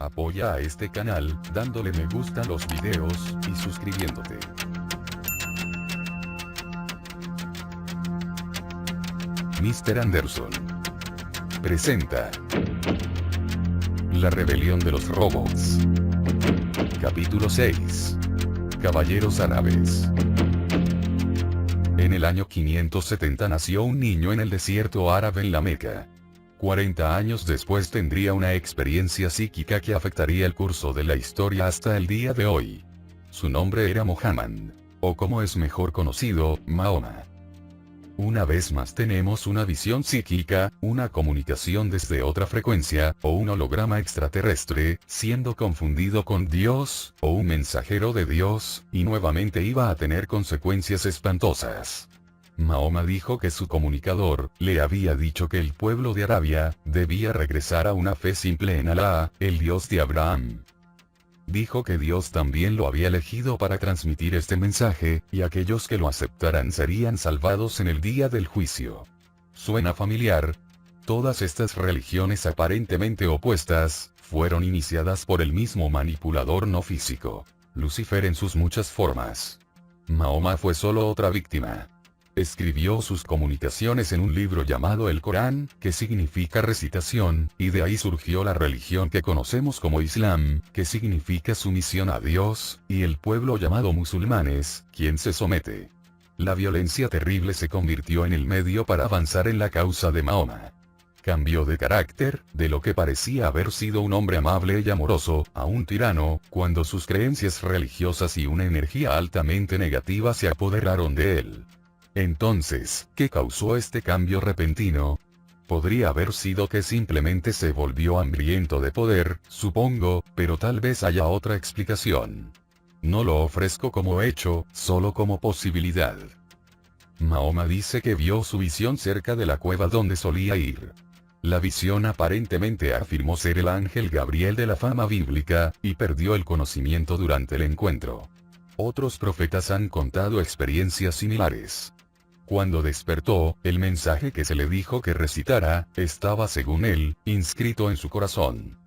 Apoya a este canal, dándole me gusta a los videos, y suscribiéndote. Mr. Anderson presenta La rebelión de los robots. Capítulo 6. Caballeros árabes. En el año 570 nació un niño en el desierto árabe en la Meca. 40 años después tendría una experiencia psíquica que afectaría el curso de la historia hasta el día de hoy. Su nombre era Muhammad, o como es mejor conocido, Mahoma. Una vez más tenemos una visión psíquica, una comunicación desde otra frecuencia, o un holograma extraterrestre, siendo confundido con Dios, o un mensajero de Dios, y nuevamente iba a tener consecuencias espantosas. Mahoma dijo que su comunicador le había dicho que el pueblo de Arabia debía regresar a una fe simple en Alá, el Dios de Abraham. Dijo que Dios también lo había elegido para transmitir este mensaje, y aquellos que lo aceptaran serían salvados en el día del juicio. ¿Suena familiar? Todas estas religiones aparentemente opuestas, fueron iniciadas por el mismo manipulador no físico, Lucifer en sus muchas formas. Mahoma fue solo otra víctima. Escribió sus comunicaciones en un libro llamado el Corán, que significa recitación, y de ahí surgió la religión que conocemos como Islam, que significa sumisión a Dios, y el pueblo llamado musulmanes, quien se somete. La violencia terrible se convirtió en el medio para avanzar en la causa de Mahoma. Cambió de carácter, de lo que parecía haber sido un hombre amable y amoroso, a un tirano, cuando sus creencias religiosas y una energía altamente negativa se apoderaron de él. Entonces, ¿qué causó este cambio repentino? Podría haber sido que simplemente se volvió hambriento de poder, supongo, pero tal vez haya otra explicación. No lo ofrezco como hecho, solo como posibilidad. Mahoma dice que vio su visión cerca de la cueva donde solía ir. La visión aparentemente afirmó ser el ángel Gabriel de la fama bíblica, y perdió el conocimiento durante el encuentro. Otros profetas han contado experiencias similares. Cuando despertó, el mensaje que se le dijo que recitara, estaba según él, inscrito en su corazón.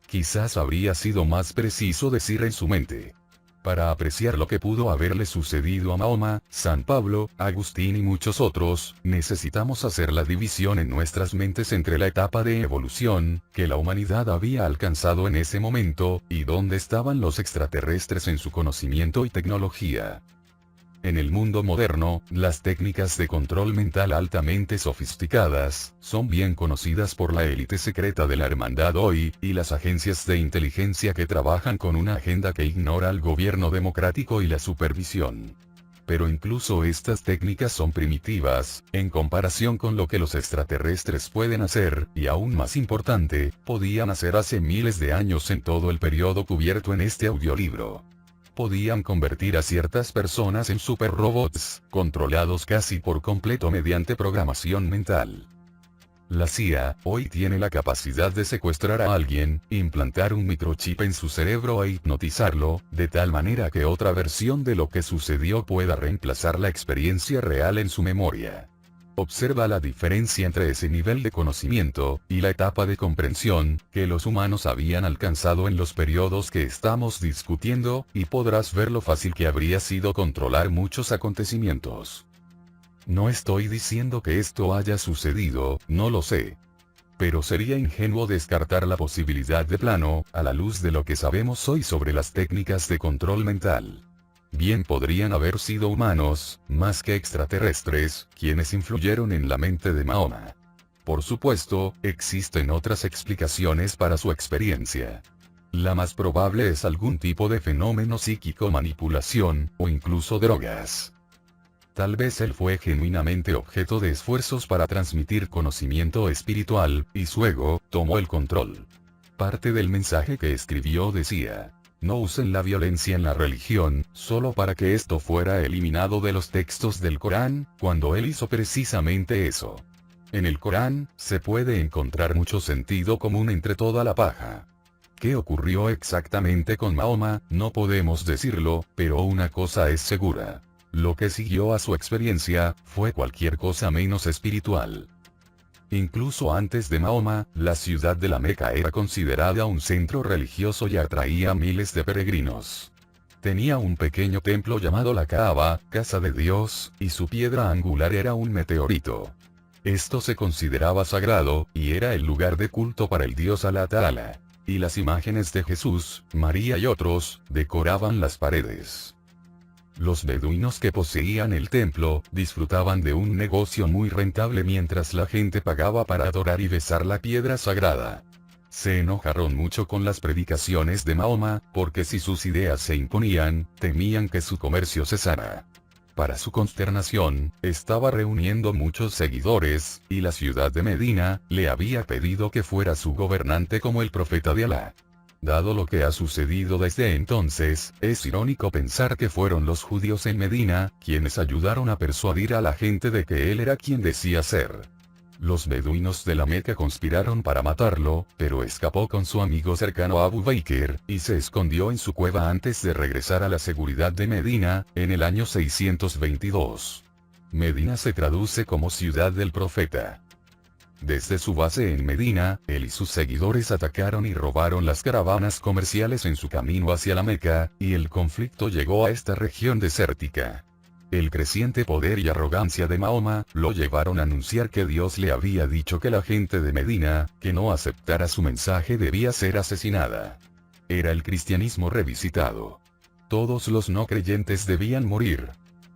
Quizás habría sido más preciso decir en su mente. Para apreciar lo que pudo haberle sucedido a Mahoma, San Pablo, Agustín y muchos otros, necesitamos hacer la división en nuestras mentes entre la etapa de evolución, que la humanidad había alcanzado en ese momento, y dónde estaban los extraterrestres en su conocimiento y tecnología. En el mundo moderno, las técnicas de control mental altamente sofisticadas, son bien conocidas por la élite secreta de la hermandad hoy, y las agencias de inteligencia que trabajan con una agenda que ignora al gobierno democrático y la supervisión. Pero incluso estas técnicas son primitivas, en comparación con lo que los extraterrestres pueden hacer, y aún más importante, podían hacer hace miles de años en todo el periodo cubierto en este audiolibro. Podían convertir a ciertas personas en superrobots, controlados casi por completo mediante programación mental. La CIA, hoy tiene la capacidad de secuestrar a alguien, implantar un microchip en su cerebro e hipnotizarlo, de tal manera que otra versión de lo que sucedió pueda reemplazar la experiencia real en su memoria. Observa la diferencia entre ese nivel de conocimiento, y la etapa de comprensión, que los humanos habían alcanzado en los periodos que estamos discutiendo, y podrás ver lo fácil que habría sido controlar muchos acontecimientos. No estoy diciendo que esto haya sucedido, no lo sé. Pero sería ingenuo descartar la posibilidad de plano, a la luz de lo que sabemos hoy sobre las técnicas de control mental. Bien podrían haber sido humanos, más que extraterrestres, quienes influyeron en la mente de Mahoma. Por supuesto, existen otras explicaciones para su experiencia. La más probable es algún tipo de fenómeno psíquico, manipulación, o incluso drogas. Tal vez él fue genuinamente objeto de esfuerzos para transmitir conocimiento espiritual, y su ego tomó el control. Parte del mensaje que escribió decía: no usen la violencia en la religión, solo para que esto fuera eliminado de los textos del Corán, cuando él hizo precisamente eso. En el Corán, se puede encontrar mucho sentido común entre toda la paja. ¿Qué ocurrió exactamente con Mahoma? No podemos decirlo, pero una cosa es segura. Lo que siguió a su experiencia, fue cualquier cosa menos espiritual. Incluso antes de Mahoma, la ciudad de la Meca era considerada un centro religioso y atraía a miles de peregrinos. Tenía un pequeño templo llamado la Kaaba, Casa de Dios, y su piedra angular era un meteorito. Esto se consideraba sagrado, y era el lugar de culto para el dios Alá Ta'ala. Y las imágenes de Jesús, María y otros, decoraban las paredes. Los beduinos que poseían el templo, disfrutaban de un negocio muy rentable mientras la gente pagaba para adorar y besar la piedra sagrada. Se enojaron mucho con las predicaciones de Mahoma, porque si sus ideas se imponían, temían que su comercio cesara. Para su consternación, estaba reuniendo muchos seguidores, y la ciudad de Medina, le había pedido que fuera su gobernante como el profeta de Alá. Dado lo que ha sucedido desde entonces, es irónico pensar que fueron los judíos en Medina, quienes ayudaron a persuadir a la gente de que él era quien decía ser. Los beduinos de la Meca conspiraron para matarlo, pero escapó con su amigo cercano Abu Bakr, y se escondió en su cueva antes de regresar a la seguridad de Medina, en el año 622. Medina se traduce como ciudad del profeta. Desde su base en Medina, él y sus seguidores atacaron y robaron las caravanas comerciales en su camino hacia la Meca, y el conflicto llegó a esta región desértica. El creciente poder y arrogancia de Mahoma, lo llevaron a anunciar que Dios le había dicho que la gente de Medina, que no aceptara su mensaje debía ser asesinada. Era el cristianismo revisitado. Todos los no creyentes debían morir.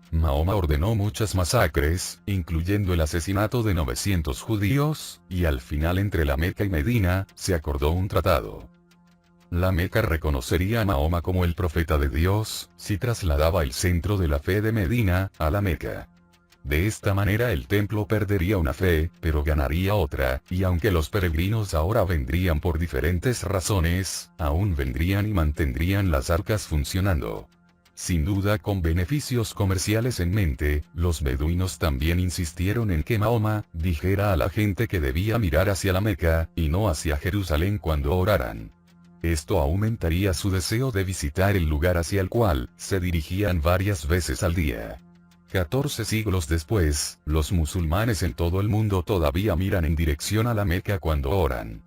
Mahoma ordenó muchas masacres, incluyendo el asesinato de 900 judíos, y al final entre la Meca y Medina, se acordó un tratado. La Meca reconocería a Mahoma como el profeta de Dios, si trasladaba el centro de la fe de Medina, a la Meca. De esta manera el templo perdería una fe, pero ganaría otra, y aunque los peregrinos ahora vendrían por diferentes razones, aún vendrían y mantendrían las arcas funcionando. Sin duda con beneficios comerciales en mente, los beduinos también insistieron en que Mahoma dijera a la gente que debía mirar hacia la Meca, y no hacia Jerusalén cuando oraran. Esto aumentaría su deseo de visitar el lugar hacia el cual se dirigían varias veces al día. 14 siglos después, los musulmanes en todo el mundo todavía miran en dirección a la Meca cuando oran.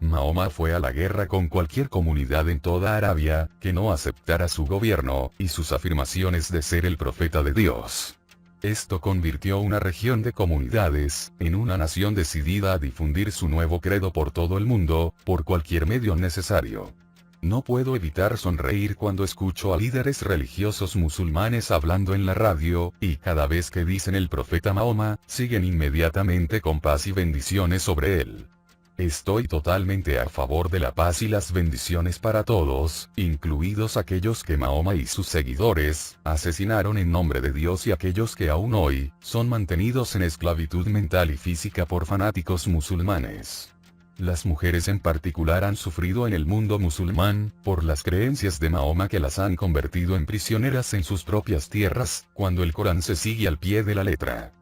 Mahoma fue a la guerra con cualquier comunidad en toda Arabia, que no aceptara su gobierno, y sus afirmaciones de ser el profeta de Dios. Esto convirtió una región de comunidades, en una nación decidida a difundir su nuevo credo por todo el mundo, por cualquier medio necesario. No puedo evitar sonreír cuando escucho a líderes religiosos musulmanes hablando en la radio, y cada vez que dicen el profeta Mahoma, siguen inmediatamente con paz y bendiciones sobre él. Estoy totalmente a favor de la paz y las bendiciones para todos, incluidos aquellos que Mahoma y sus seguidores asesinaron en nombre de Dios y aquellos que aún hoy son mantenidos en esclavitud mental y física por fanáticos musulmanes. Las mujeres en particular han sufrido en el mundo musulmán, por las creencias de Mahoma que las han convertido en prisioneras en sus propias tierras, cuando el Corán se sigue al pie de la letra.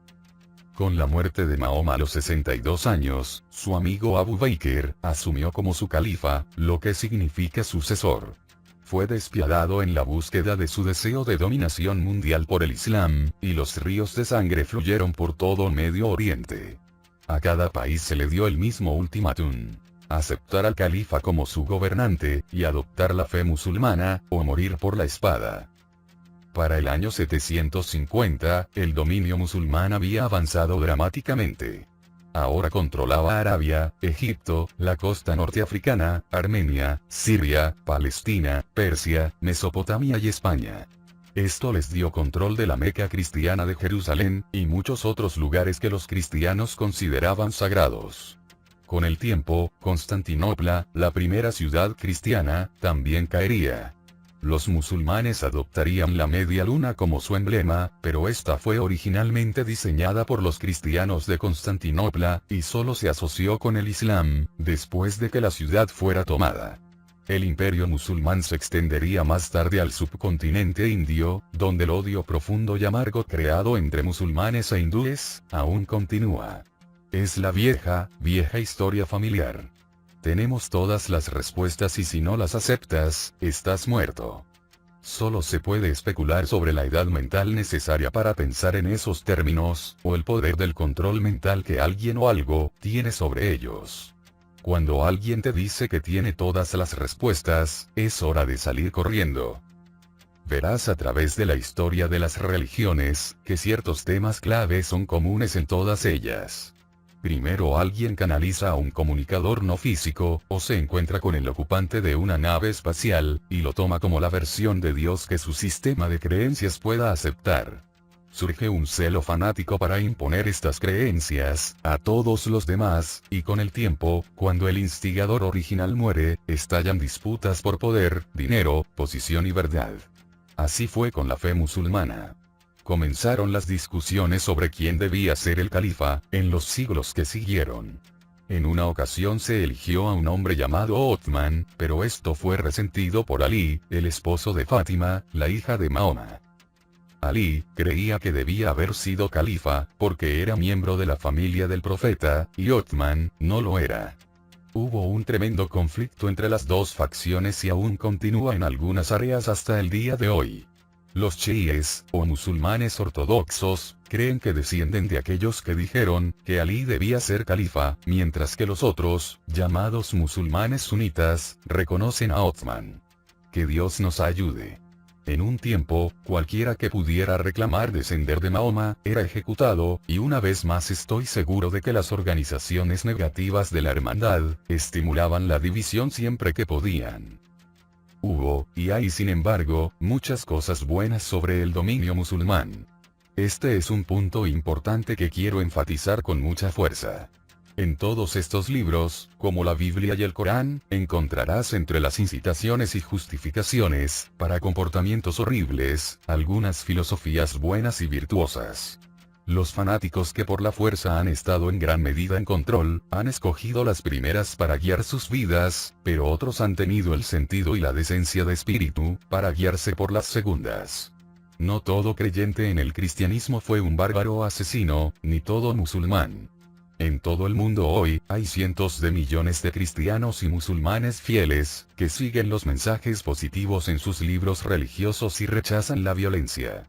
Con la muerte de Mahoma a los 62 años, su amigo Abu Bakr asumió como su califa, lo que significa sucesor. Fue despiadado en la búsqueda de su deseo de dominación mundial por el Islam, y los ríos de sangre fluyeron por todo Medio Oriente. A cada país se le dio el mismo ultimátum: aceptar al califa como su gobernante, y adoptar la fe musulmana, o morir por la espada. Para el año 750, el dominio musulmán había avanzado dramáticamente. Ahora controlaba Arabia, Egipto, la costa norteafricana, Armenia, Siria, Palestina, Persia, Mesopotamia y España. Esto les dio control de la Meca cristiana de Jerusalén, y muchos otros lugares que los cristianos consideraban sagrados. Con el tiempo, Constantinopla, la primera ciudad cristiana, también caería. Los musulmanes adoptarían la media luna como su emblema, pero esta fue originalmente diseñada por los cristianos de Constantinopla, y solo se asoció con el Islam, después de que la ciudad fuera tomada. El imperio musulmán se extendería más tarde al subcontinente indio, donde el odio profundo y amargo creado entre musulmanes e hindúes, aún continúa. Es la vieja historia familiar. Tenemos todas las respuestas y si no las aceptas, estás muerto. Solo se puede especular sobre la edad mental necesaria para pensar en esos términos, o el poder del control mental que alguien o algo tiene sobre ellos. Cuando alguien te dice que tiene todas las respuestas, es hora de salir corriendo. Verás a través de la historia de las religiones, que ciertos temas clave son comunes en todas ellas. Primero alguien canaliza a un comunicador no físico, o se encuentra con el ocupante de una nave espacial, y lo toma como la versión de Dios que su sistema de creencias pueda aceptar. Surge un celo fanático para imponer estas creencias a todos los demás, y con el tiempo, cuando el instigador original muere, estallan disputas por poder, dinero, posición y verdad. Así fue con la fe musulmana. Comenzaron las discusiones sobre quién debía ser el califa, en los siglos que siguieron. En una ocasión se eligió a un hombre llamado Othman, pero esto fue resentido por Ali, el esposo de Fátima, la hija de Mahoma. Ali creía que debía haber sido califa, porque era miembro de la familia del profeta, y Othman no lo era. Hubo un tremendo conflicto entre las dos facciones y aún continúa en algunas áreas hasta el día de hoy. Los chiíes, o musulmanes ortodoxos, creen que descienden de aquellos que dijeron que Ali debía ser califa, mientras que los otros, llamados musulmanes sunitas, reconocen a Othman. Que Dios nos ayude. En un tiempo, cualquiera que pudiera reclamar descender de Mahoma, era ejecutado, y una vez más estoy seguro de que las organizaciones negativas de la hermandad, estimulaban la división siempre que podían. Hubo, y hay sin embargo, muchas cosas buenas sobre el dominio musulmán. Este es un punto importante que quiero enfatizar con mucha fuerza. En todos estos libros, como la Biblia y el Corán, encontrarás entre las incitaciones y justificaciones, para comportamientos horribles, algunas filosofías buenas y virtuosas. Los fanáticos que por la fuerza han estado en gran medida en control, han escogido las primeras para guiar sus vidas, pero otros han tenido el sentido y la decencia de espíritu, para guiarse por las segundas. No todo creyente en el cristianismo fue un bárbaro asesino, ni todo musulmán. En todo el mundo hoy, hay cientos de millones de cristianos y musulmanes fieles, que siguen los mensajes positivos en sus libros religiosos y rechazan la violencia.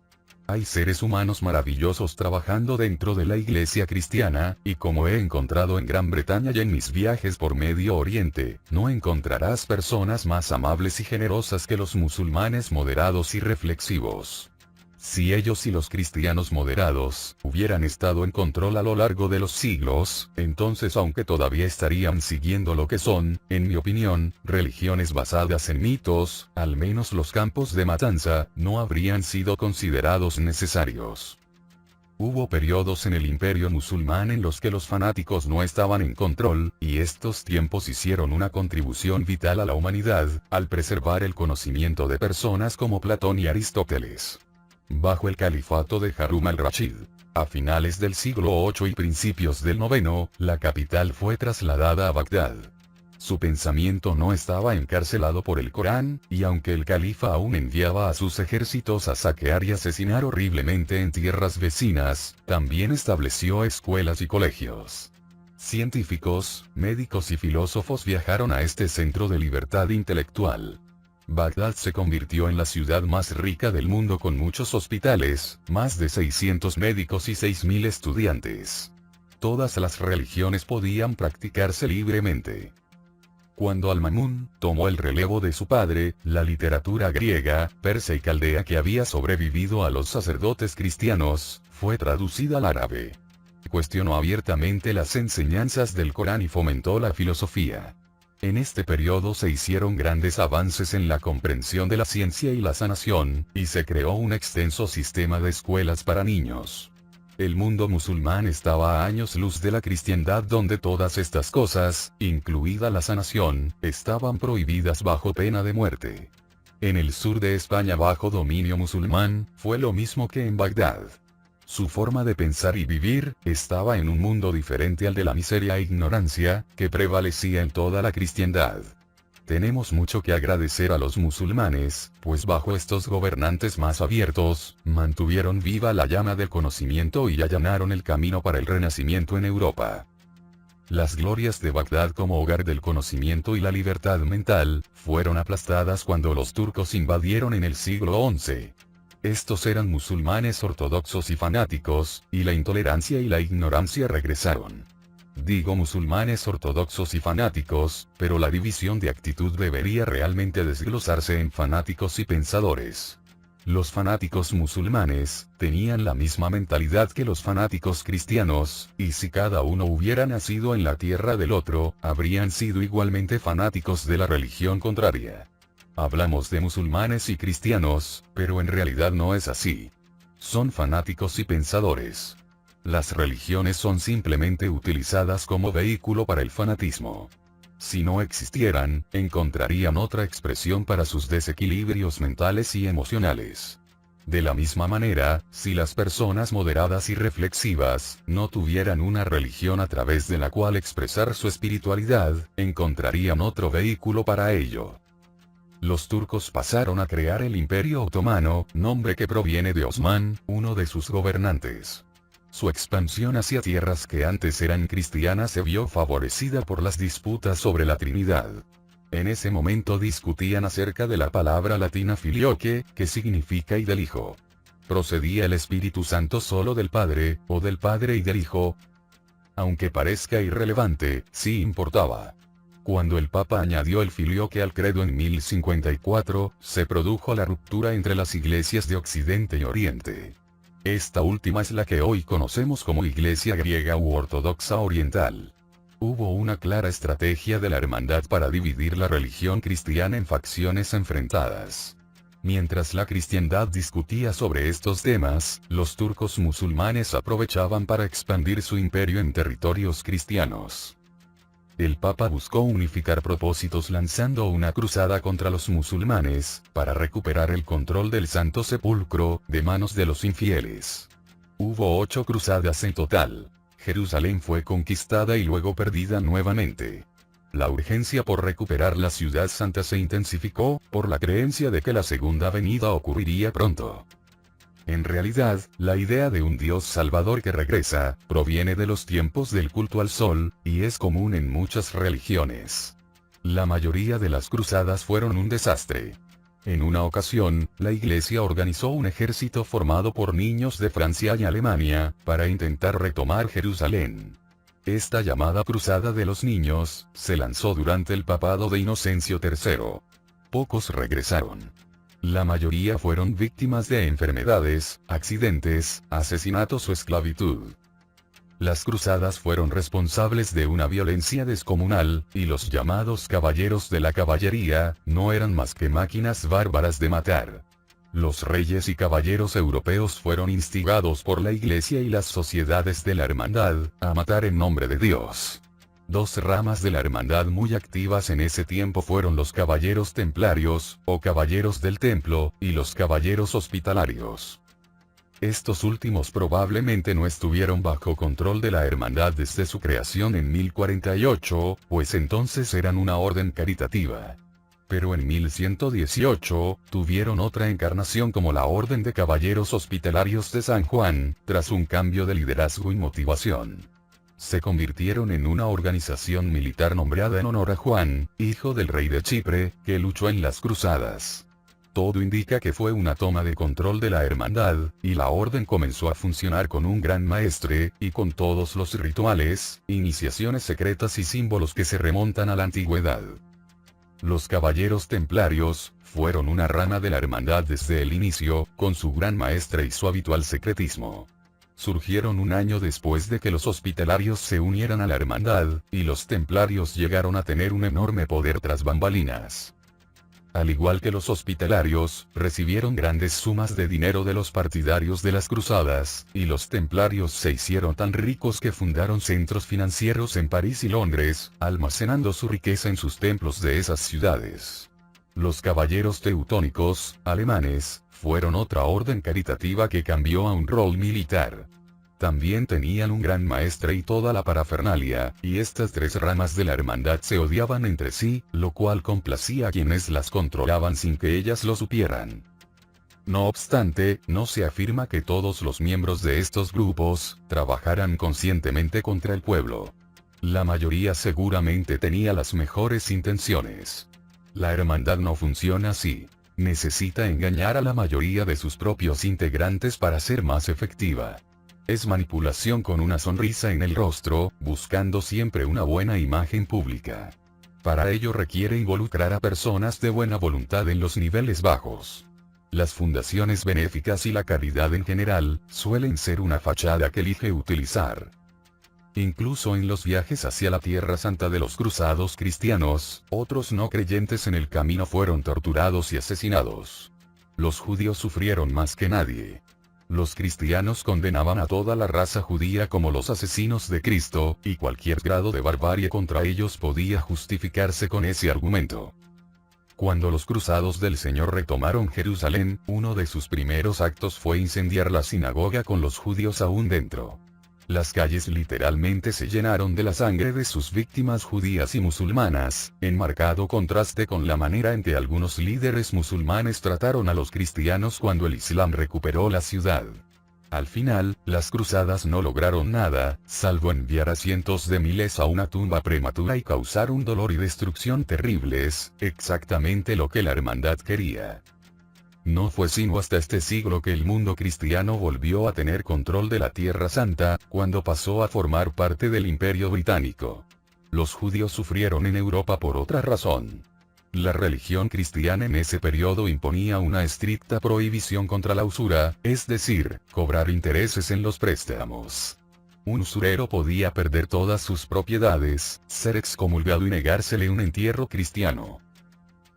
Hay seres humanos maravillosos trabajando dentro de la iglesia cristiana, y como he encontrado en Gran Bretaña y en mis viajes por Medio Oriente, no encontrarás personas más amables y generosas que los musulmanes moderados y reflexivos. Si ellos y los cristianos moderados hubieran estado en control a lo largo de los siglos, entonces aunque todavía estarían siguiendo lo que son, en mi opinión, religiones basadas en mitos, al menos los campos de matanza, no habrían sido considerados necesarios. Hubo periodos en el imperio musulmán en los que los fanáticos no estaban en control, y estos tiempos hicieron una contribución vital a la humanidad, al preservar el conocimiento de personas como Platón y Aristóteles. Bajo el califato de Harún al-Rashid, a finales del siglo VIII y principios del IX, la capital fue trasladada a Bagdad. Su pensamiento no estaba encarcelado por el Corán, y aunque el califa aún enviaba a sus ejércitos a saquear y asesinar horriblemente en tierras vecinas, también estableció escuelas y colegios. Científicos, médicos y filósofos viajaron a este centro de libertad intelectual. Bagdad se convirtió en la ciudad más rica del mundo con muchos hospitales, más de 600 médicos y 6.000 estudiantes. Todas las religiones podían practicarse libremente. Cuando Al-Ma'mún tomó el relevo de su padre, la literatura griega, persa y caldea que había sobrevivido a los sacerdotes cristianos, fue traducida al árabe. Cuestionó abiertamente las enseñanzas del Corán y fomentó la filosofía. En este periodo se hicieron grandes avances en la comprensión de la ciencia y la sanación, y se creó un extenso sistema de escuelas para niños. El mundo musulmán estaba a años luz de la cristiandad, donde todas estas cosas, incluida la sanación, estaban prohibidas bajo pena de muerte. En el sur de España bajo dominio musulmán, fue lo mismo que en Bagdad. Su forma de pensar y vivir, estaba en un mundo diferente al de la miseria e ignorancia, que prevalecía en toda la cristiandad. Tenemos mucho que agradecer a los musulmanes, pues bajo estos gobernantes más abiertos, mantuvieron viva la llama del conocimiento y allanaron el camino para el renacimiento en Europa. las glorias de Bagdad como hogar del conocimiento y la libertad mental, fueron aplastadas cuando los turcos invadieron en el siglo XI. Estos eran musulmanes ortodoxos y fanáticos, y la intolerancia y la ignorancia regresaron. Digo musulmanes ortodoxos y fanáticos, pero la división de actitud debería realmente desglosarse en fanáticos y pensadores. Los fanáticos musulmanes tenían la misma mentalidad que los fanáticos cristianos, y si cada uno hubiera nacido en la tierra del otro, habrían sido igualmente fanáticos de la religión contraria. Hablamos de musulmanes y cristianos, pero en realidad no es así. Son fanáticos y pensadores. Las religiones son simplemente utilizadas como vehículo para el fanatismo. Si no existieran, encontrarían otra expresión para sus desequilibrios mentales y emocionales. De la misma manera, si las personas moderadas y reflexivas no tuvieran una religión a través de la cual expresar su espiritualidad, encontrarían otro vehículo para ello. Los turcos pasaron a crear el Imperio Otomano, nombre que proviene de Osmán, uno de sus gobernantes. Su expansión hacia tierras que antes eran cristianas se vio favorecida por las disputas sobre la Trinidad. En ese momento discutían acerca de la palabra latina filioque, que significa y del Hijo. ¿Procedía el Espíritu Santo solo del Padre, o del Padre y del Hijo? Aunque parezca irrelevante, sí importaba. Cuando el Papa añadió el filioque al credo en 1054, se produjo la ruptura entre las iglesias de Occidente y Oriente. Esta última es la que hoy conocemos como Iglesia griega u ortodoxa oriental. Hubo una clara estrategia de la hermandad para dividir la religión cristiana en facciones enfrentadas. Mientras la cristiandad discutía sobre estos temas, los turcos musulmanes aprovechaban para expandir su imperio en territorios cristianos. El Papa buscó unificar propósitos lanzando una cruzada contra los musulmanes, para recuperar el control del Santo Sepulcro, de manos de los infieles. Hubo 8 cruzadas en total. Jerusalén fue conquistada y luego perdida nuevamente. La urgencia por recuperar la ciudad santa se intensificó, por la creencia de que la segunda venida ocurriría pronto. En realidad, la idea de un Dios Salvador que regresa, proviene de los tiempos del culto al sol, y es común en muchas religiones. La mayoría de las cruzadas fueron un desastre. En una ocasión, la Iglesia organizó un ejército formado por niños de Francia y Alemania, para intentar retomar Jerusalén. Esta llamada Cruzada de los Niños, se lanzó durante el papado de Inocencio III. Pocos regresaron. La mayoría fueron víctimas de enfermedades, accidentes, asesinatos o esclavitud. Las cruzadas fueron responsables de una violencia descomunal, y los llamados caballeros de la caballería, no eran más que máquinas bárbaras de matar. Los reyes y caballeros europeos fueron instigados por la Iglesia y las sociedades de la hermandad, a matar en nombre de Dios. 2 ramas de la hermandad muy activas en ese tiempo fueron los caballeros templarios, o caballeros del templo, y los caballeros hospitalarios. Estos últimos probablemente no estuvieron bajo control de la hermandad desde su creación en 1048, pues entonces eran una orden caritativa. Pero en 1118, tuvieron otra encarnación como la Orden de Caballeros Hospitalarios de San Juan, tras un cambio de liderazgo y motivación. Se convirtieron en una organización militar nombrada en honor a Juan, hijo del rey de Chipre, que luchó en las cruzadas. Todo indica que fue una toma de control de la hermandad, y la orden comenzó a funcionar con un gran maestre, y con todos los rituales, iniciaciones secretas y símbolos que se remontan a la antigüedad. Los caballeros templarios, fueron una rama de la hermandad desde el inicio, con su gran maestre y su habitual secretismo. Surgieron un año después de que los hospitalarios se unieran a la hermandad, y los templarios llegaron a tener un enorme poder tras bambalinas. Al igual que los hospitalarios, recibieron grandes sumas de dinero de los partidarios de las cruzadas, y los templarios se hicieron tan ricos que fundaron centros financieros en París y Londres, almacenando su riqueza en sus templos de esas ciudades. Los caballeros teutónicos, alemanes, fueron otra orden caritativa que cambió a un rol militar. También tenían un gran maestre y toda la parafernalia, y estas 3 ramas de la hermandad se odiaban entre sí, lo cual complacía a quienes las controlaban sin que ellas lo supieran. No obstante, no se afirma que todos los miembros de estos grupos, trabajaran conscientemente contra el pueblo. La mayoría seguramente tenía las mejores intenciones. La hermandad no funciona así. Necesita engañar a la mayoría de sus propios integrantes para ser más efectiva. Es manipulación con una sonrisa en el rostro, buscando siempre una buena imagen pública. Para ello requiere involucrar a personas de buena voluntad en los niveles bajos. Las fundaciones benéficas y la caridad en general, suelen ser una fachada que elige utilizar. Incluso en los viajes hacia la Tierra Santa de los cruzados cristianos, otros no creyentes en el camino fueron torturados y asesinados. Los judíos sufrieron más que nadie. Los cristianos condenaban a toda la raza judía como los asesinos de Cristo, y cualquier grado de barbarie contra ellos podía justificarse con ese argumento. Cuando los cruzados del Señor retomaron Jerusalén, uno de sus primeros actos fue incendiar la sinagoga con los judíos aún dentro. Las calles literalmente se llenaron de la sangre de sus víctimas judías y musulmanas, en marcado contraste con la manera en que algunos líderes musulmanes trataron a los cristianos cuando el Islam recuperó la ciudad. Al final, las cruzadas no lograron nada, salvo enviar a cientos de miles a una tumba prematura y causar un dolor y destrucción terribles, exactamente lo que la hermandad quería. No fue sino hasta este siglo que el mundo cristiano volvió a tener control de la Tierra Santa, cuando pasó a formar parte del Imperio Británico. Los judíos sufrieron en Europa por otra razón. La religión cristiana en ese periodo imponía una estricta prohibición contra la usura, es decir, cobrar intereses en los préstamos. Un usurero podía perder todas sus propiedades, ser excomulgado y negársele un entierro cristiano.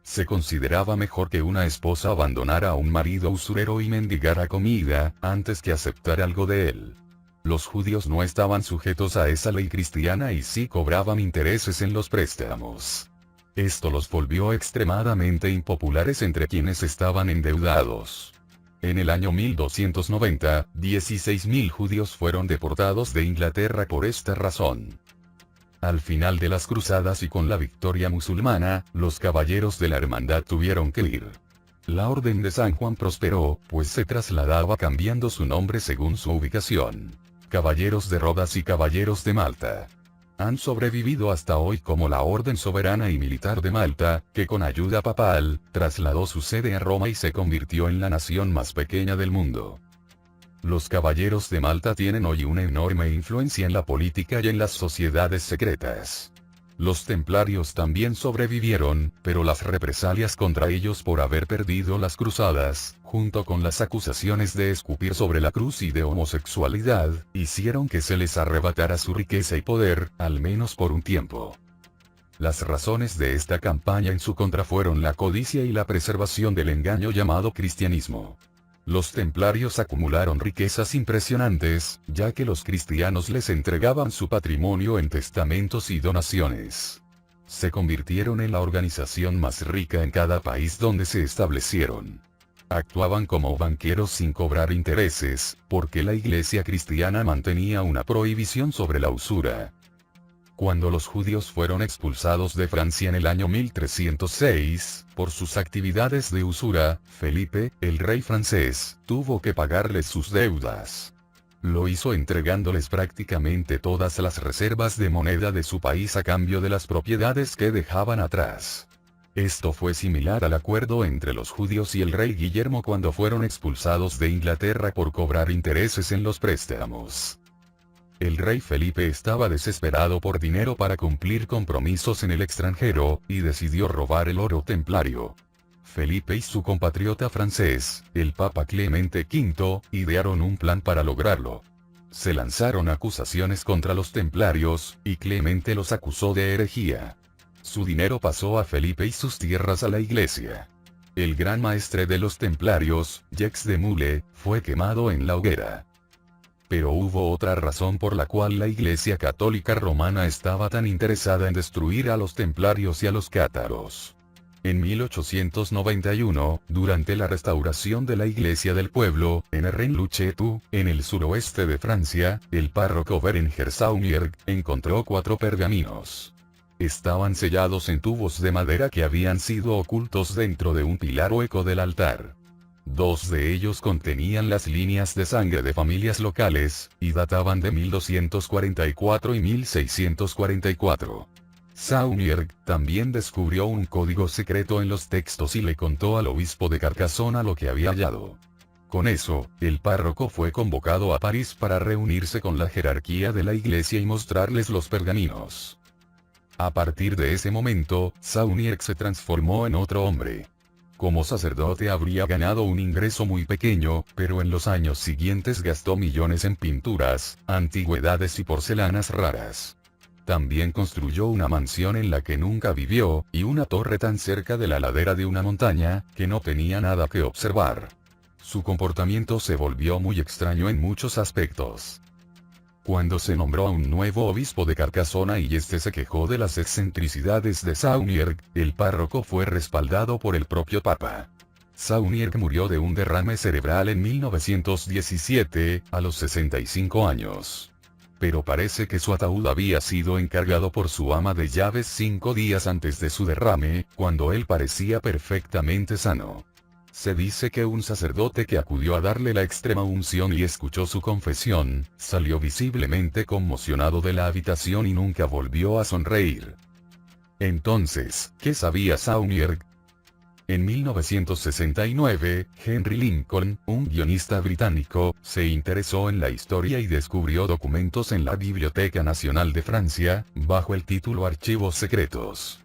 Se consideraba mejor que una esposa abandonara a un marido usurero y mendigara comida, antes que aceptar algo de él. Los judíos no estaban sujetos a esa ley cristiana y sí cobraban intereses en los préstamos. Esto los volvió extremadamente impopulares entre quienes estaban endeudados. En el año 1290, 16.000 judíos fueron deportados de Inglaterra por esta razón. Al final de las cruzadas y con la victoria musulmana, los caballeros de la hermandad tuvieron que huir. La orden de San Juan prosperó, pues se trasladaba cambiando su nombre según su ubicación. Caballeros de Rodas y Caballeros de Malta. Han sobrevivido hasta hoy como la Orden Soberana y Militar de Malta, que con ayuda papal, trasladó su sede a Roma y se convirtió en la nación más pequeña del mundo. Los caballeros de Malta tienen hoy una enorme influencia en la política y en las sociedades secretas. Los templarios también sobrevivieron, pero las represalias contra ellos por haber perdido las cruzadas, junto con las acusaciones de escupir sobre la cruz y de homosexualidad, hicieron que se les arrebatara su riqueza y poder, al menos por un tiempo. Las razones de esta campaña en su contra fueron la codicia y la preservación del engaño llamado cristianismo. Los templarios acumularon riquezas impresionantes, ya que los cristianos les entregaban su patrimonio en testamentos y donaciones. Se convirtieron en la organización más rica en cada país donde se establecieron. Actuaban como banqueros sin cobrar intereses, porque la Iglesia cristiana mantenía una prohibición sobre la usura. Cuando los judíos fueron expulsados de Francia en el año 1306, por sus actividades de usura, Felipe, el rey francés, tuvo que pagarles sus deudas. Lo hizo entregándoles prácticamente todas las reservas de moneda de su país a cambio de las propiedades que dejaban atrás. Esto fue similar al acuerdo entre los judíos y el rey Guillermo cuando fueron expulsados de Inglaterra por cobrar intereses en los préstamos. El rey Felipe estaba desesperado por dinero para cumplir compromisos en el extranjero, y decidió robar el oro templario. Felipe y su compatriota francés, el Papa Clemente V, idearon un plan para lograrlo. Se lanzaron acusaciones contra los templarios, y Clemente los acusó de herejía. Su dinero pasó a Felipe y sus tierras a la iglesia. El gran maestre de los templarios, Jacques de Molay, fue quemado en la hoguera. Pero hubo otra razón por la cual la Iglesia Católica Romana estaba tan interesada en destruir a los templarios y a los cátaros. En 1891, durante la restauración de la Iglesia del Pueblo, en Rennes-le-Chateau, en el suroeste de Francia, el párroco Berenger Saunier encontró 4 pergaminos. Estaban sellados en tubos de madera que habían sido ocultos dentro de un pilar hueco del altar. 2 de ellos contenían las líneas de sangre de familias locales, y databan de 1244 y 1644. Saunier también descubrió un código secreto en los textos y le contó al obispo de Carcassona lo que había hallado. Con eso, el párroco fue convocado a París para reunirse con la jerarquía de la iglesia y mostrarles los pergaminos. A partir de ese momento, Saunier se transformó en otro hombre. Como sacerdote habría ganado un ingreso muy pequeño, pero en los años siguientes gastó millones en pinturas, antigüedades y porcelanas raras. También construyó una mansión en la que nunca vivió, y una torre tan cerca de la ladera de una montaña, que no tenía nada que observar. Su comportamiento se volvió muy extraño en muchos aspectos. Cuando se nombró a un nuevo obispo de Carcassona y este se quejó de las excentricidades de Saunier, el párroco fue respaldado por el propio Papa. Saunier murió de un derrame cerebral en 1917, a los 65 años. Pero parece que su ataúd había sido encargado por su ama de llaves 5 días antes de su derrame, cuando él parecía perfectamente sano. Se dice que un sacerdote que acudió a darle la extrema unción y escuchó su confesión, salió visiblemente conmocionado de la habitación y nunca volvió a sonreír. Entonces, ¿qué sabía Saunier? En 1969, Henry Lincoln, un guionista británico, se interesó en la historia y descubrió documentos en la Biblioteca Nacional de Francia, bajo el título Archivos Secretos.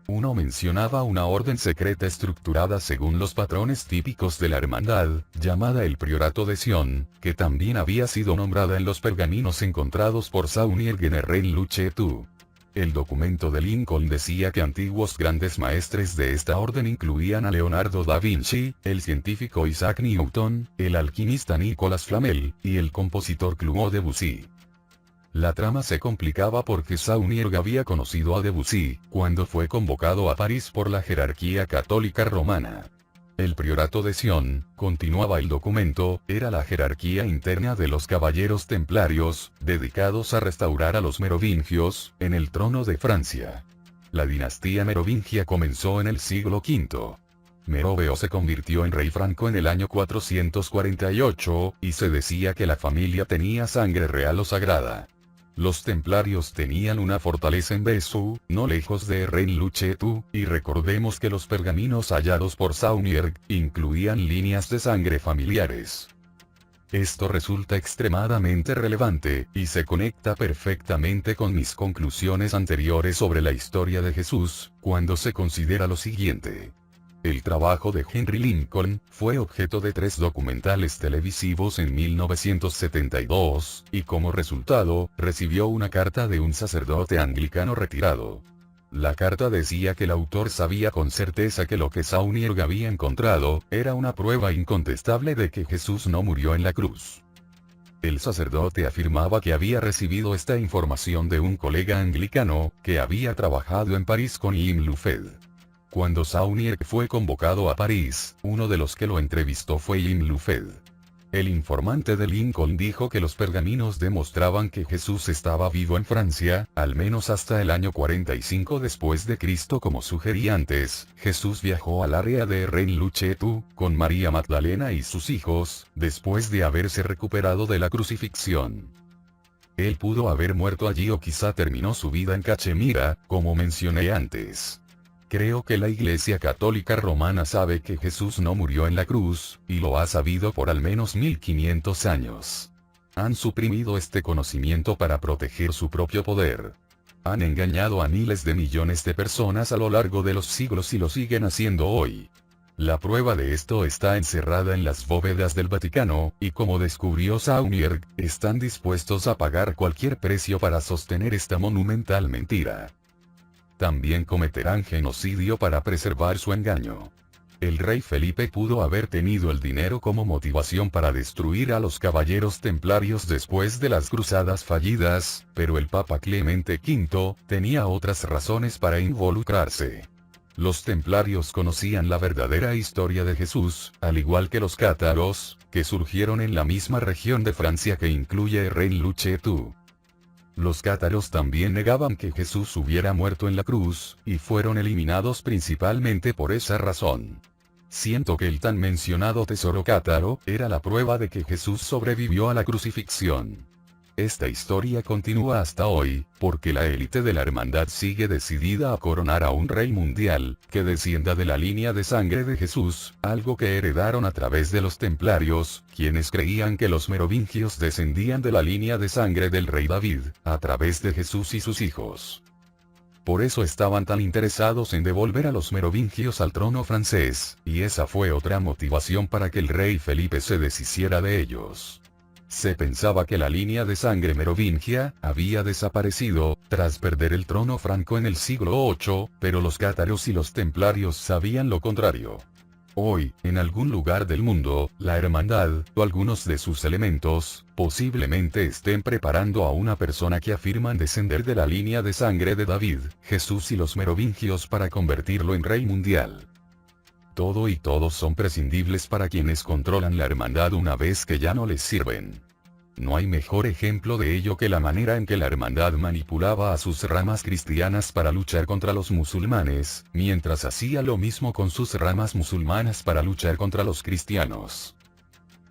Uno mencionaba una orden secreta estructurada según los patrones típicos de la hermandad, llamada el Priorato de Sion, que también había sido nombrada en los pergaminos encontrados por Saunier en Rennes-le-Chateau. El documento de Lincoln decía que antiguos grandes maestres de esta orden incluían a Leonardo da Vinci, el científico Isaac Newton, el alquimista Nicolas Flamel, y el compositor Claude Debussy. La trama se complicaba porque Saunier había conocido a Debussy, cuando fue convocado a París por la jerarquía católica romana. El Priorato de Sion, continuaba el documento, era la jerarquía interna de los caballeros templarios, dedicados a restaurar a los merovingios, en el trono de Francia. La dinastía merovingia comenzó en el siglo V. Meroveo se convirtió en rey franco en el año 448, y se decía que la familia tenía sangre real o sagrada. Los templarios tenían una fortaleza en Vesoul, no lejos de Rennes-le-Chateau, y recordemos que los pergaminos hallados por Saunier, incluían líneas de sangre familiares. Esto resulta extremadamente relevante, y se conecta perfectamente con mis conclusiones anteriores sobre la historia de Jesús, cuando se considera lo siguiente. El trabajo de Henry Lincoln fue objeto de 3 documentales televisivos en 1972, y como resultado, recibió una carta de un sacerdote anglicano retirado. La carta decía que el autor sabía con certeza que lo que Saunier había encontrado, era una prueba incontestable de que Jesús no murió en la cruz. El sacerdote afirmaba que había recibido esta información de un colega anglicano, que había trabajado en París con Im Lufed. Cuando Saunier fue convocado a París, uno de los que lo entrevistó fue Im Lufed. El informante de Lincoln dijo que los pergaminos demostraban que Jesús estaba vivo en Francia, al menos hasta el año 45 después de Cristo, como sugerí antes. Jesús viajó al área de Rennes-le-Chateau, con María Magdalena y sus hijos, después de haberse recuperado de la crucifixión. Él pudo haber muerto allí o quizá terminó su vida en Cachemira, como mencioné antes. Creo que la Iglesia Católica Romana sabe que Jesús no murió en la cruz, y lo ha sabido por al menos 1500 años. Han suprimido este conocimiento para proteger su propio poder. Han engañado a miles de millones de personas a lo largo de los siglos y lo siguen haciendo hoy. La prueba de esto está encerrada en las bóvedas del Vaticano, y como descubrió Saunier, están dispuestos a pagar cualquier precio para sostener esta monumental mentira. También cometerán genocidio para preservar su engaño. El rey Felipe pudo haber tenido el dinero como motivación para destruir a los caballeros templarios después de las cruzadas fallidas, pero el Papa Clemente V tenía otras razones para involucrarse. Los templarios conocían la verdadera historia de Jesús, al igual que los cátaros, que surgieron en la misma región de Francia que incluye Rennes-le-Chateau. Los cátaros también negaban que Jesús hubiera muerto en la cruz, y fueron eliminados principalmente por esa razón. siento que el tan mencionado tesoro cátaro era la prueba de que Jesús sobrevivió a la crucifixión. Esta historia continúa hasta hoy, porque la élite de la hermandad sigue decidida a coronar a un rey mundial, que descienda de la línea de sangre de Jesús, algo que heredaron a través de los templarios, quienes creían que los merovingios descendían de la línea de sangre del rey David, a través de Jesús y sus hijos. Por eso estaban tan interesados en devolver a los merovingios al trono francés, y esa fue otra motivación para que el rey Felipe se deshiciera de ellos. Se pensaba que la línea de sangre merovingia había desaparecido, tras perder el trono franco en el siglo VIII, pero los cátaros y los templarios sabían lo contrario. Hoy, en algún lugar del mundo, la hermandad, o algunos de sus elementos, posiblemente estén preparando a una persona que afirman descender de la línea de sangre de David, Jesús y los merovingios para convertirlo en rey mundial. Todo y todos son prescindibles para quienes controlan la hermandad una vez que ya no les sirven. No hay mejor ejemplo de ello que la manera en que la hermandad manipulaba a sus ramas cristianas para luchar contra los musulmanes, mientras hacía lo mismo con sus ramas musulmanas para luchar contra los cristianos.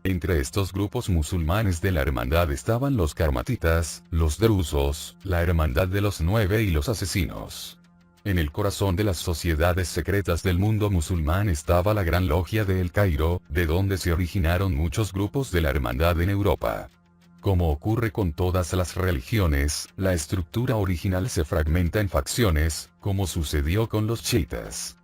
Entre estos grupos musulmanes de la hermandad estaban los karmatitas, los drusos, la hermandad de los 9 y los asesinos. En el corazón de las sociedades secretas del mundo musulmán estaba la Gran Logia de El Cairo, de donde se originaron muchos grupos de la hermandad en Europa. Como ocurre con todas las religiones, la estructura original se fragmenta en facciones, como sucedió con los chiitas.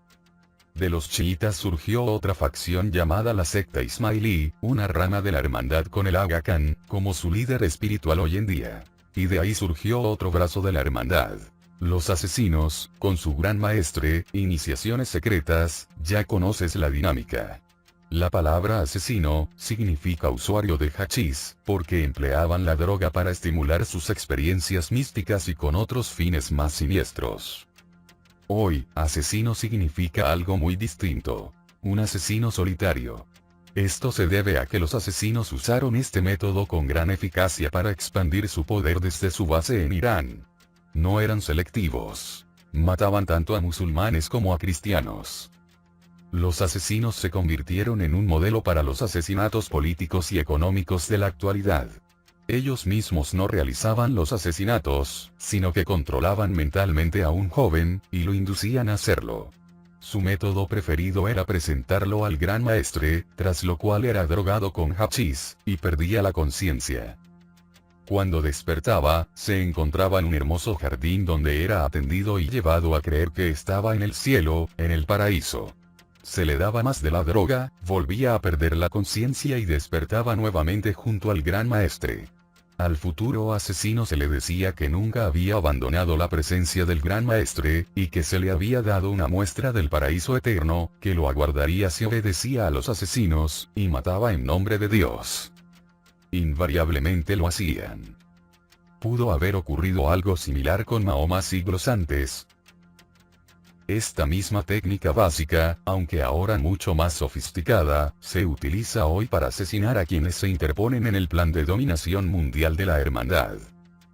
De los chiitas surgió otra facción llamada la secta ismailí, una rama de la hermandad con el Aga Khan, como su líder espiritual hoy en día. Y de ahí surgió otro brazo de la hermandad. Los asesinos, con su gran maestre, iniciaciones secretas, ya conoces la dinámica. La palabra asesino, significa usuario de hachís, porque empleaban la droga para estimular sus experiencias místicas y con otros fines más siniestros. Hoy, asesino significa algo muy distinto. Un asesino solitario. Esto se debe a que los asesinos usaron este método con gran eficacia para expandir su poder desde su base en Irán. No eran selectivos. Mataban tanto a musulmanes como a cristianos. Los asesinos se convirtieron en un modelo para los asesinatos políticos y económicos de la actualidad. Ellos mismos no realizaban los asesinatos, sino que controlaban mentalmente a un joven, y lo inducían a hacerlo. Su método preferido era presentarlo al gran maestre, tras lo cual era drogado con hachís, y perdía la conciencia. Cuando despertaba, se encontraba en un hermoso jardín donde era atendido y llevado a creer que estaba en el cielo, en el paraíso. Se le daba más de la droga, volvía a perder la conciencia y despertaba nuevamente junto al gran maestre. Al futuro asesino se le decía que nunca había abandonado la presencia del gran maestre, y que se le había dado una muestra del paraíso eterno, que lo aguardaría si obedecía a los asesinos, y mataba en nombre de Dios. Invariablemente lo hacían. Pudo haber ocurrido algo similar con Mahoma siglos antes. Esta misma técnica básica, aunque ahora mucho más sofisticada, se utiliza hoy para asesinar a quienes se interponen en el plan de dominación mundial de la hermandad.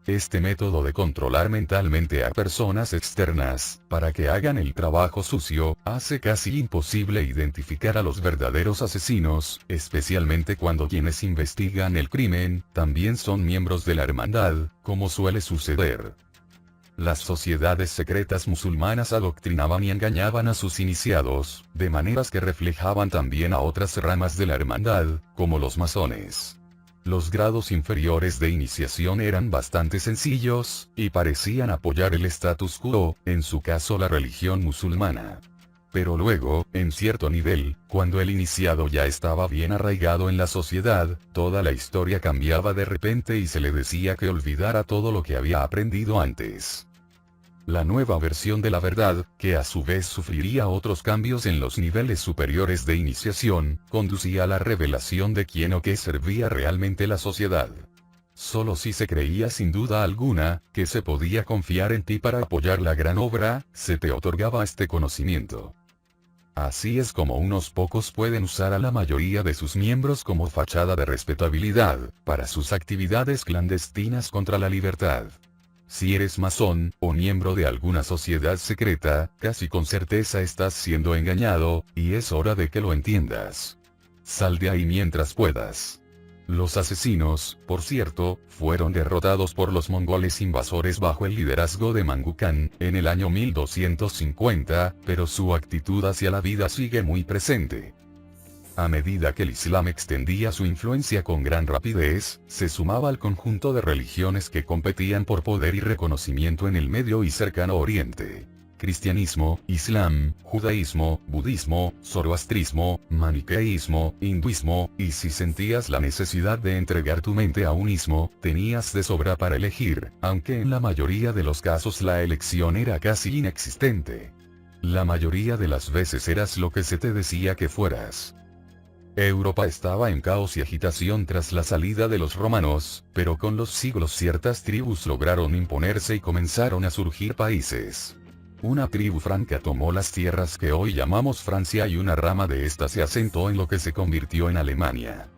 Este método de controlar mentalmente a personas externas, para que hagan el trabajo sucio, hace casi imposible identificar a los verdaderos asesinos, especialmente cuando quienes investigan el crimen, también son miembros de la hermandad, como suele suceder. Las sociedades secretas musulmanas adoctrinaban y engañaban a sus iniciados, de maneras que reflejaban también a otras ramas de la hermandad, como los masones. Los grados inferiores de iniciación eran bastante sencillos, y parecían apoyar el status quo, en su caso la religión musulmana. Pero luego, en cierto nivel, cuando el iniciado ya estaba bien arraigado en la sociedad, toda la historia cambiaba de repente y se le decía que olvidara todo lo que había aprendido antes. La nueva versión de la verdad, que a su vez sufriría otros cambios en los niveles superiores de iniciación, conducía a la revelación de quién o qué servía realmente la sociedad. Solo si se creía sin duda alguna, que se podía confiar en ti para apoyar la gran obra, se te otorgaba este conocimiento. Así es como unos pocos pueden usar a la mayoría de sus miembros como fachada de respetabilidad, para sus actividades clandestinas contra la libertad. Si eres masón, o miembro de alguna sociedad secreta, casi con certeza estás siendo engañado, y es hora de que lo entiendas. Sal de ahí mientras puedas. Los asesinos, por cierto, fueron derrotados por los mongoles invasores bajo el liderazgo de Mangu Khan, en el año 1250, pero su actitud hacia la vida sigue muy presente. A medida que el Islam extendía su influencia con gran rapidez, se sumaba al conjunto de religiones que competían por poder y reconocimiento en el Medio y Cercano Oriente. Cristianismo, Islam, judaísmo, budismo, zoroastrismo, maniqueísmo, hinduismo, y si sentías la necesidad de entregar tu mente a un ismo, tenías de sobra para elegir, aunque en la mayoría de los casos la elección era casi inexistente. La mayoría de las veces eras lo que se te decía que fueras. Europa estaba en caos y agitación tras la salida de los romanos, pero con los siglos ciertas tribus lograron imponerse y comenzaron a surgir países. Una tribu franca tomó las tierras que hoy llamamos Francia y una rama de esta se asentó en lo que se convirtió en Alemania.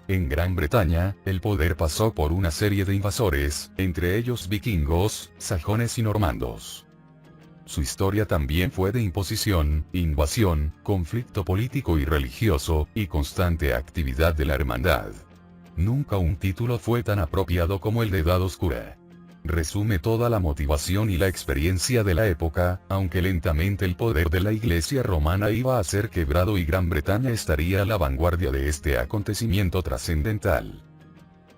En Gran Bretaña, el poder pasó por una serie de invasores, entre ellos vikingos, sajones y normandos. Su historia también fue de imposición, invasión, conflicto político y religioso, y constante actividad de la hermandad. Nunca un título fue tan apropiado como el de Edad Oscura. Resume toda la motivación y la experiencia de la época, aunque lentamente el poder de la Iglesia romana iba a ser quebrado y Gran Bretaña estaría a la vanguardia de este acontecimiento trascendental.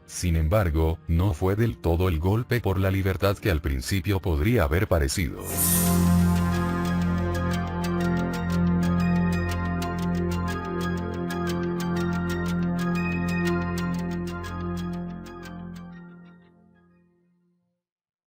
Sin embargo, no fue del todo el golpe por la libertad que al principio podría haber parecido.